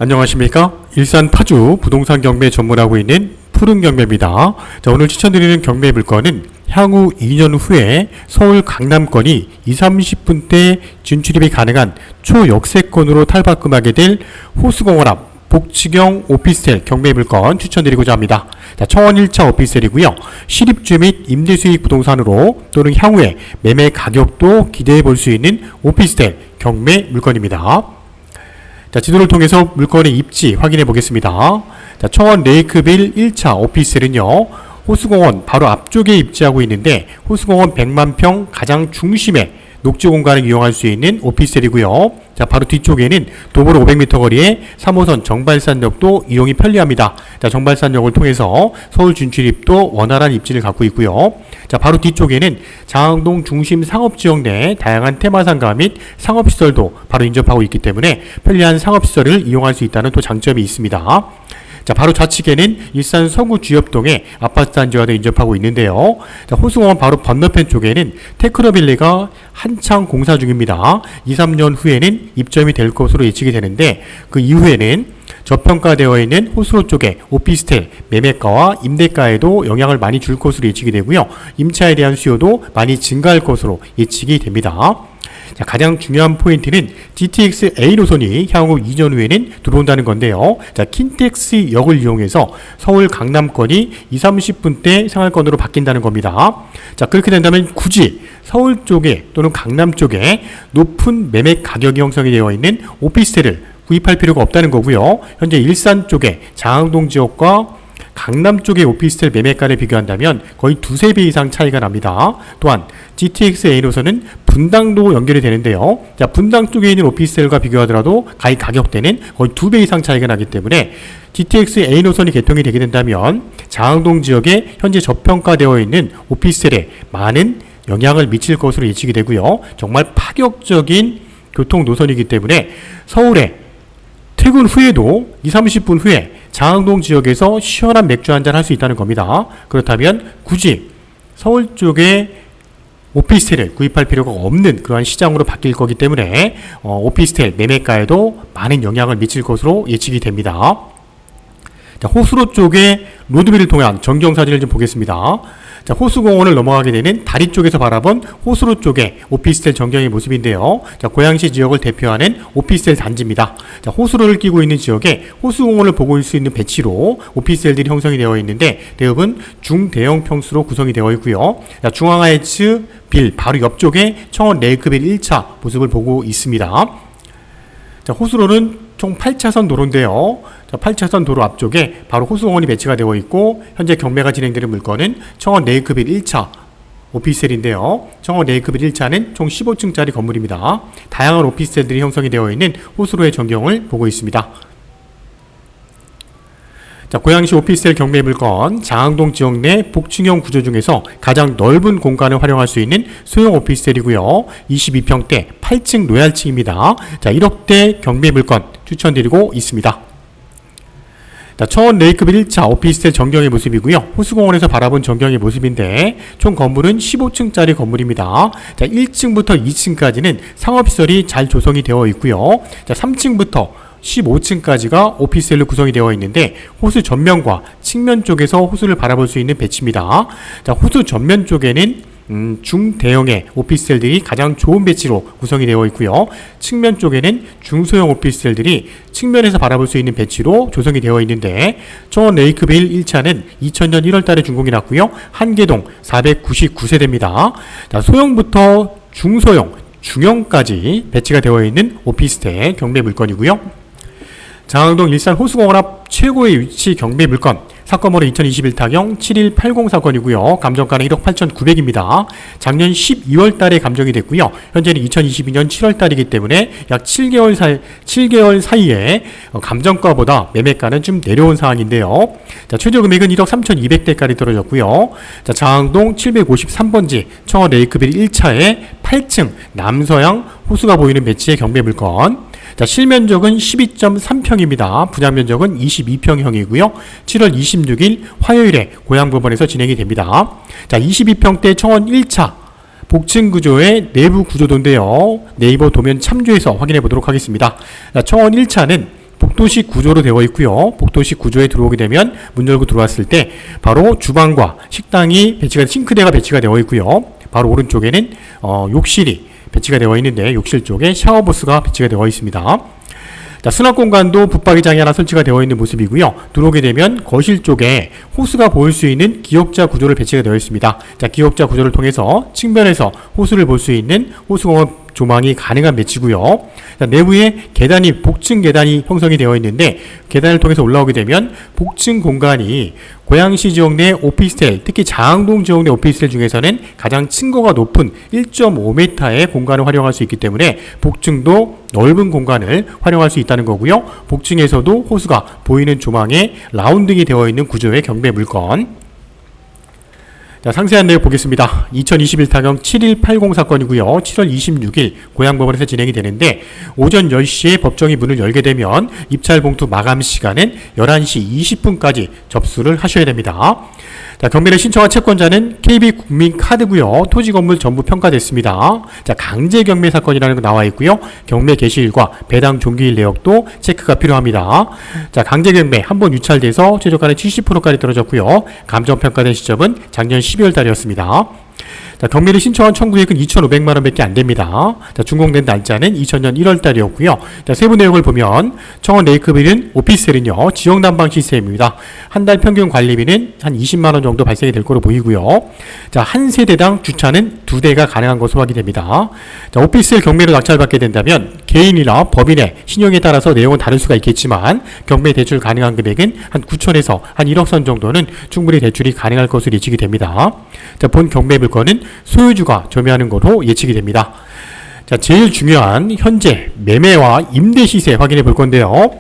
안녕하십니까? 일산 파주 부동산 경매 전문하고 있는 푸른 경매입니다. 자, 오늘 추천드리는 경매 물건은 향후 2년 후에 서울 강남권이 20-30분대 진출입이 가능한 초역세권으로 탈바꿈하게 될 호수공원 앞 복지경 오피스텔 경매 물건 추천드리고자 합니다. 자, 청원 1차 오피스텔이고요. 실입주 및 임대수익 부동산으로 또는 향후에 매매 가격도 기대해 볼 수 있는 오피스텔 경매 물건입니다. 자, 지도를 통해서 물건의 입지 확인해 보겠습니다. 자, 청원 레이크빌 1차 오피스텔은요, 호수공원 바로 앞쪽에 입지하고 있는데 호수공원 100만 평 가장 중심에 녹지 공간을 이용할 수 있는 오피스텔이고요. 자, 바로 뒤쪽에는 도보로 500m 거리에 3호선 정발산역도 이용이 편리합니다. 자, 정발산역을 통해서 서울 진출입도 원활한 입지를 갖고 있고요. 자, 바로 뒤쪽에는 장항동 중심 상업지역 내 다양한 테마상가 및 상업시설도 바로 인접하고 있기 때문에 편리한 상업시설을 이용할 수 있다는 또 장점이 있습니다. 자, 바로 좌측에는 일산 서구 주엽동에 아파트 단지와도 인접하고 있는데요. 자, 호수공원 바로 건너편 쪽에는 테크노빌레가 한창 공사 중입니다. 2-3년 후에는 입점이 될 것으로 예측이 되는데 그 이후에는 저평가되어 있는 호수로 쪽에 오피스텔 매매가와 임대가에도 영향을 많이 줄 것으로 예측이 되고요. 임차에 대한 수요도 많이 증가할 것으로 예측이 됩니다. 자, 가장 중요한 포인트는 GTX A 노선이 향후 2년 후에는 들어온다는 건데요. 자, 킨텍스 역을 이용해서 서울 강남권이 20-30분대 생활권으로 바뀐다는 겁니다. 자, 그렇게 된다면 굳이 서울 쪽에 또는 강남 쪽에 높은 매매 가격이 형성이 되어 있는 오피스텔을 구입할 필요가 없다는 거고요. 현재 일산 쪽에 장항동 지역과 강남 쪽의 오피스텔 매매가를 비교한다면 거의 2-3배 이상 차이가 납니다. 또한 GTX A 노선은 분당도 연결이 되는데요. 자, 분당 쪽에 있는 오피스텔과 비교하더라도 가격대는 거의 2배 이상 차이가 나기 때문에 GTX A 노선이 개통이 되게 된다면 장항동 지역에 현재 저평가되어 있는 오피스텔에 많은 영향을 미칠 것으로 예측이 되고요. 정말 파격적인 교통 노선이기 때문에 서울에 퇴근 후에도 20-30분 후에 장항동 지역에서 시원한 맥주 한잔 할 수 있다는 겁니다. 그렇다면 굳이 서울 쪽에 오피스텔을 구입할 필요가 없는 그러한 시장으로 바뀔 거기 때문에 오피스텔 매매가에도 많은 영향을 미칠 것으로 예측이 됩니다. 자, 호수로 쪽에 로드뷰를 통한 전경 사진을 좀 보겠습니다. 자, 호수공원을 넘어가게 되는 다리 쪽에서 바라본 호수로 쪽의 오피스텔 전경의 모습인데요. 자, 고양시 지역을 대표하는 오피스텔 단지입니다. 자, 호수로를 끼고 있는 지역에 호수공원을 보고 있을 수 있는 배치로 오피스텔들이 형성이 되어 있는데 대부분 중대형 평수로 구성이 되어 있고요. 자, 중앙하이츠 빌 바로 옆쪽에 청원 레이크빌 1차 모습을 보고 있습니다. 자, 호수로는 총 8차선 도로인데요. 자, 8차선 도로 앞쪽에 바로 호수공원이 배치가 되어 있고 현재 경매가 진행되는 물건은 청원 레이크빌 1차 오피스텔인데요. 청원 레이크빌 1차는 총 15층짜리 건물입니다. 다양한 오피스텔들이 형성이 되어 있는 호수로의 전경을 보고 있습니다. 자, 고양시 오피스텔 경매 물건 장항동 지역 내 복층형 구조 중에서 가장 넓은 공간을 활용할 수 있는 소형 오피스텔이고요. 22평대 8층 로얄층입니다. 자, 1억대 경매 물건 추천드리고 있습니다. 자, 청원 레이크빌 1차 오피스텔 전경의 모습이고요. 호수공원에서 바라본 전경의 모습인데 총 건물은 15층짜리 건물입니다. 자, 1층부터 2층까지는 상업시설이 잘 조성이 되어 있고요. 자, 3층부터 15층까지가 오피스텔로 구성이 되어 있는데 호수 전면과 측면 쪽에서 호수를 바라볼 수 있는 배치입니다. 자, 호수 전면 쪽에는 중대형의 오피스텔들이 가장 좋은 배치로 구성이 되어 있고요. 측면 쪽에는 중소형 오피스텔들이 측면에서 바라볼 수 있는 배치로 조성이 되어 있는데 청원 레이크빌 1차는 2000년 1월달에 준공이 났고요. 한계동 499세대입니다. 자, 소형부터 중소형, 중형까지 배치가 되어 있는 오피스텔 경매 물건이고요. 장항동 일산 호수공원 앞 최고의 위치 경매 물건 사건번호 2021 타경 7180 사건이고요. 감정가는 1억 8,900입니다. 작년 12월 달에 감정이 됐고요. 현재는 2022년 7월 달이기 때문에 약 7개월 사이에 감정가보다 매매가는 좀 내려온 상황인데요. 자, 최저 금액은 1억 3,200대까지 떨어졌고요. 자, 장항동 753번지 청원 레이크빌 1차에 8층 남서양 호수가 보이는 배치의 경매 물건. 자, 실면적은 12.3평입니다. 분양면적은 22평형이고요. 7월 26일 화요일에 고양법원에서 진행이 됩니다. 자, 22평대 청원 1차 복층 구조의 내부 구조도인데요. 네이버 도면 참조해서 확인해 보도록 하겠습니다. 자, 청원 1차는 복도식 구조로 되어 있고요. 복도식 구조에 들어오게 되면 문 열고 들어왔을 때 바로 주방과 식당이 싱크대가 배치가 되어 있고요. 바로 오른쪽에는 욕실이 배치가 되어 있는데 욕실 쪽에 샤워부스가 배치가 되어 있습니다. 자, 수납 공간도 붙박이장이 하나 설치가 되어 있는 모습이고요. 들어오게 되면 거실 쪽에 호스가 보일 수 있는 기역자 구조를 배치가 되어 있습니다. 자, 기역자 구조를 통해서 측면에서 호스를 볼 수 있는 호스공원 조망이 가능한 배치고요. 자, 내부에 계단이 복층 계단이 형성이 되어 있는데 계단을 통해서 올라오게 되면 복층 공간이 고양시 지역 내 오피스텔, 특히 장항동 지역 내 오피스텔 중에서는 가장 층고가 높은 1.5m의 공간을 활용할 수 있기 때문에 복층도 넓은 공간을 활용할 수 있다는 거고요. 복층에서도 호수가 보이는 조망에 라운딩이 되어 있는 구조의 경매 물건. 자, 상세한 내용 보겠습니다. 2021 타경 7180 사건이고요. 7월 26일 고양법원에서 진행이 되는데 오전 10시에 법정이 문을 열게 되면 입찰 봉투 마감 시간은 11시 20분까지 접수를 하셔야 됩니다. 자, 경매를 신청한 채권자는 KB국민카드고요. 토지 건물 전부 평가됐습니다. 자, 강제 경매 사건이라는 거 나와 있고요. 경매 개시일과 배당 종기일 내역도 체크가 필요합니다. 자, 강제 경매 한번 유찰돼서 최저가는 70%까지 떨어졌고요. 감정 평가된 시점은 작년 12월 달이었습니다. 자, 경매를 신청한 청구액은 2,500만 원밖에 안 됩니다. 자, 준공된 날짜는 2000년 1월 달이었고요. 자, 세부 내용을 보면 청원 레이크빌은 오피스텔은요 지역 난방 시스템입니다. 한 달 평균 관리비는 한 20만 원 정도 발생이 될 거로 보이고요. 자, 한 세대당 주차는 2대가 가능한 것으로 확인됩니다. 자, 오피스텔 경매로 낙찰받게 된다면 개인이나 법인의 신용에 따라서 내용은 다를 수가 있겠지만 경매 대출 가능한 금액은 한 9천에서 한 1억 선 정도는 충분히 대출이 가능할 것으로 예측이 됩니다. 자, 본 경매 물건은 소유주가 점유하는 것으로 예측이 됩니다. 자, 제일 중요한 현재 매매와 임대 시세 확인해 볼 건데요.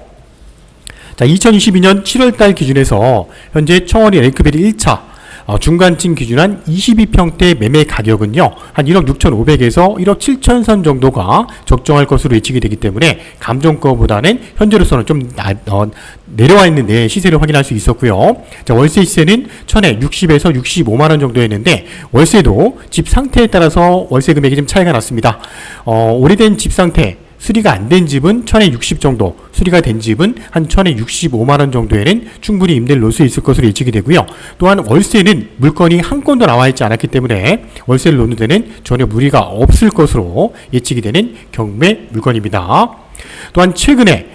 자, 2022년 7월달 기준에서 현재 청원이 레이크빌 1차 중간층 기준한 22평대 매매 가격은요 한 1억 6,500에서 1억 7천 선 정도가 적정할 것으로 예측이 되기 때문에 감정가보다는 현재로서는 좀 내려와 있는 내 시세를 확인할 수 있었고요. 자, 월세 시세는 1000에 60에서 65만 원 정도였는데 월세도 집 상태에 따라서 월세 금액이 좀 차이가 났습니다. 오래된 집 상태 수리가 안 된 집은 1000에 60 정도, 수리가 된 집은 한 1000에 65만 원 정도에는 충분히 임대를 놓을 수 있을 것으로 예측이 되고요. 또한 월세는 물건이 한 건도 나와 있지 않았기 때문에 월세를 놓는 데는 전혀 무리가 없을 것으로 예측이 되는 경매 물건입니다. 또한 최근에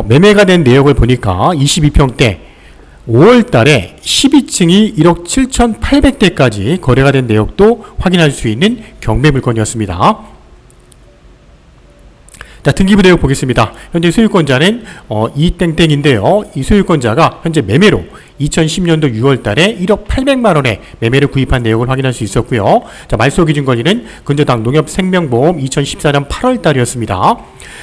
매매가 된 내역을 보니까 22평대 5월 달에 12층이 1억 7,800대까지 거래가 된 내역도 확인할 수 있는 경매 물건이었습니다. 자, 등기부 내역 보겠습니다. 현재 소유권자는 이땡땡인데요. 이 소유권자가 현재 매매로 2010년도 6월 달에 1억 800만 원에 매매를 구입한 내역을 확인할 수 있었고요. 자, 말소 기준 권리는 근저당 농협생명보험 2014년 8월 달이었습니다.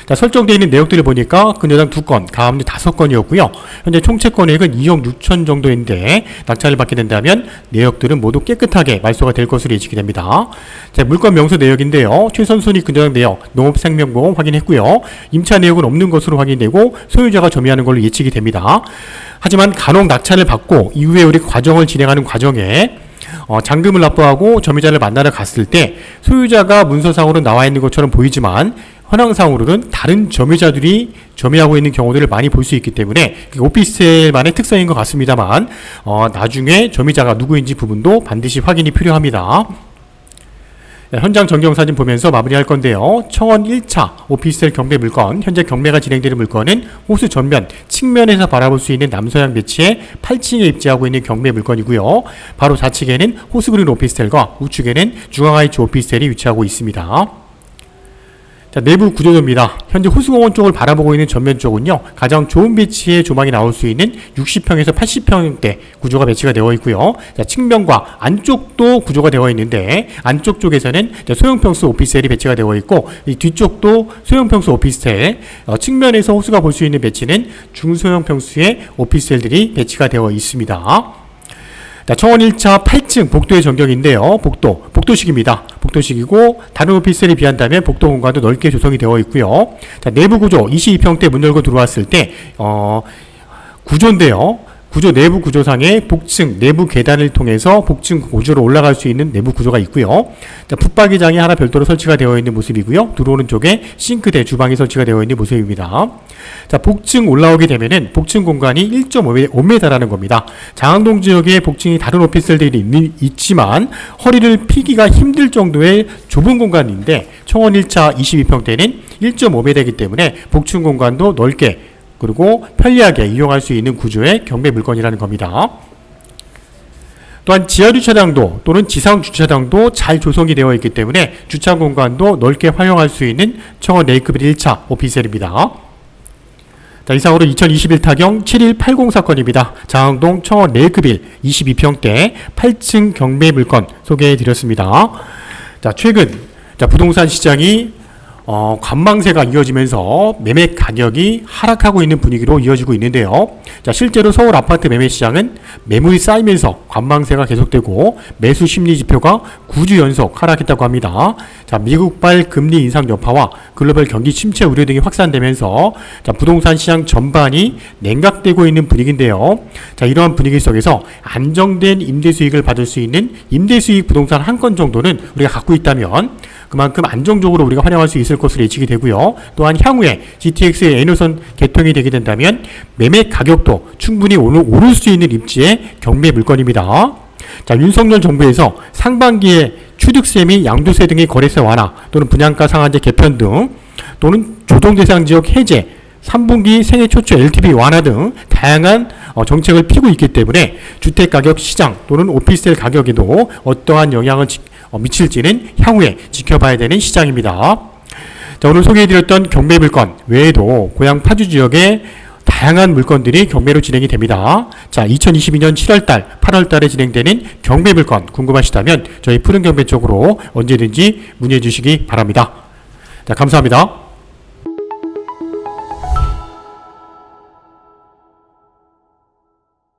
자, 설정되어 있는 내역들을 보니까 근저당 2건, 가압류 5건이었고요. 현재 총채권액은 2억 6천 정도인데 낙찰을 받게 된다면 내역들은 모두 깨끗하게 말소가 될 것으로 예측이 됩니다. 자, 물건 명소 내역인데요. 최선순위 근저당 내역, 농업생명보험 확인했고요. 임차 내역은 없는 것으로 확인되고 소유자가 점유하는 걸로 예측이 됩니다. 하지만 간혹 낙찰을 받고 이후에 우리 과정을 진행하는 과정에 잔금을 납부하고 점유자를 만나러 갔을 때 소유자가 문서상으로 나와 있는 것처럼 보이지만 현황상으로는 다른 점유자들이 점유하고 있는 경우들을 많이 볼 수 있기 때문에 오피스텔만의 특성인 것 같습니다만 나중에 점유자가 누구인지 부분도 반드시 확인이 필요합니다. 현장 전경사진 보면서 마무리할 건데요. 청원 1차 오피스텔 경매 물건, 현재 경매가 진행되는 물건은 호수 전면, 측면에서 바라볼 수 있는 남서향 배치에 8층에 입지하고 있는 경매 물건이고요. 바로 좌측에는 호수그린 오피스텔과 우측에는 중앙하이츠 오피스텔이 위치하고 있습니다. 자, 내부 구조조입니다. 현재 호수공원 쪽을 바라보고 있는 전면 쪽은요, 가장 좋은 배치의 조망이 나올 수 있는 60평에서 80평대 구조가 배치가 되어 있고요. 자, 측면과 안쪽도 구조가 되어 있는데, 안쪽 쪽에서는 소형평수 오피스텔이 배치가 되어 있고, 이 뒤쪽도 소형평수 오피스텔, 측면에서 호수가 볼 수 있는 배치는 중소형평수의 오피스텔들이 배치가 되어 있습니다. 자, 청원 1차 8층 복도의 전경인데요. 복도식입니다. 복도식이고 다른 오피스텔에 비한다면 복도 공간도 넓게 조성이 되어 있고요. 자, 내부 구조 22평대 문 열고 들어왔을 때 구조인데요. 구조 내부 구조상의 복층 내부 계단을 통해서 복층 고주로 올라갈 수 있는 내부 구조가 있고요. 자, 붙박이장이 하나 별도로 설치가 되어 있는 모습이고요. 들어오는 쪽에 싱크대 주방이 설치가 되어 있는 모습입니다. 자, 복층 올라오게 되면은 복층 공간이 1.5m라는 겁니다. 장항동 지역에 복층이 다른 오피스텔들이 있지만 허리를 피기가 힘들 정도의 좁은 공간인데 청원 1차 22평대는 1.5m이기 때문에 복층 공간도 넓게 그리고 편리하게 이용할 수 있는 구조의 경매 물건이라는 겁니다. 또한 지하주차장도 또는 지상주차장도 잘 조성이 되어 있기 때문에 주차 공간도 넓게 활용할 수 있는 청원 레이크빌 1차 오피스텔입니다. 자, 이상으로 2021 타경 7180 사건입니다. 장항동 청원 레이크빌 22평대 8층 경매 물건 소개해 드렸습니다. 자, 최근 부동산 시장이 관망세가 이어지면서 매매 가격이 하락하고 있는 분위기로 이어지고 있는데요. 자, 실제로 서울 아파트 매매 시장은 매물이 쌓이면서 관망세가 계속되고 매수 심리 지표가 9주 연속 하락했다고 합니다. 자, 미국발 금리 인상 여파와 글로벌 경기 침체 우려 등이 확산되면서 자, 부동산 시장 전반이 냉각되고 있는 분위기인데요. 자, 이러한 분위기 속에서 안정된 임대 수익을 받을 수 있는 임대 수익 부동산 한 건 정도는 우리가 갖고 있다면 그만큼 안정적으로 우리가 활용할 수 있을 것으로 예측이 되고요. 또한 향후에 GTX의 N호선 개통이 되게 된다면 매매 가격도 충분히 오를 수 있는 입지의 경매 물건입니다. 자, 윤석열 정부에서 상반기에 취득세 및 양도세 등의 거래세 완화 또는 분양가 상한제 개편 등 또는 조정대상 지역 해제 3분기 생애 초초 LTV 완화 등 다양한 정책을 피고 있기 때문에 주택가격 시장 또는 오피스텔 가격에도 어떠한 영향을 미칠지는 향후에 지켜봐야 되는 시장입니다. 자, 오늘 소개해드렸던 경매 물건 외에도 고향 파주 지역의 다양한 물건들이 경매로 진행이 됩니다. 자, 2022년 7월달, 8월달에 진행되는 경매 물건 궁금하시다면 저희 푸른 경매 쪽으로 언제든지 문의해 주시기 바랍니다. 자, 감사합니다.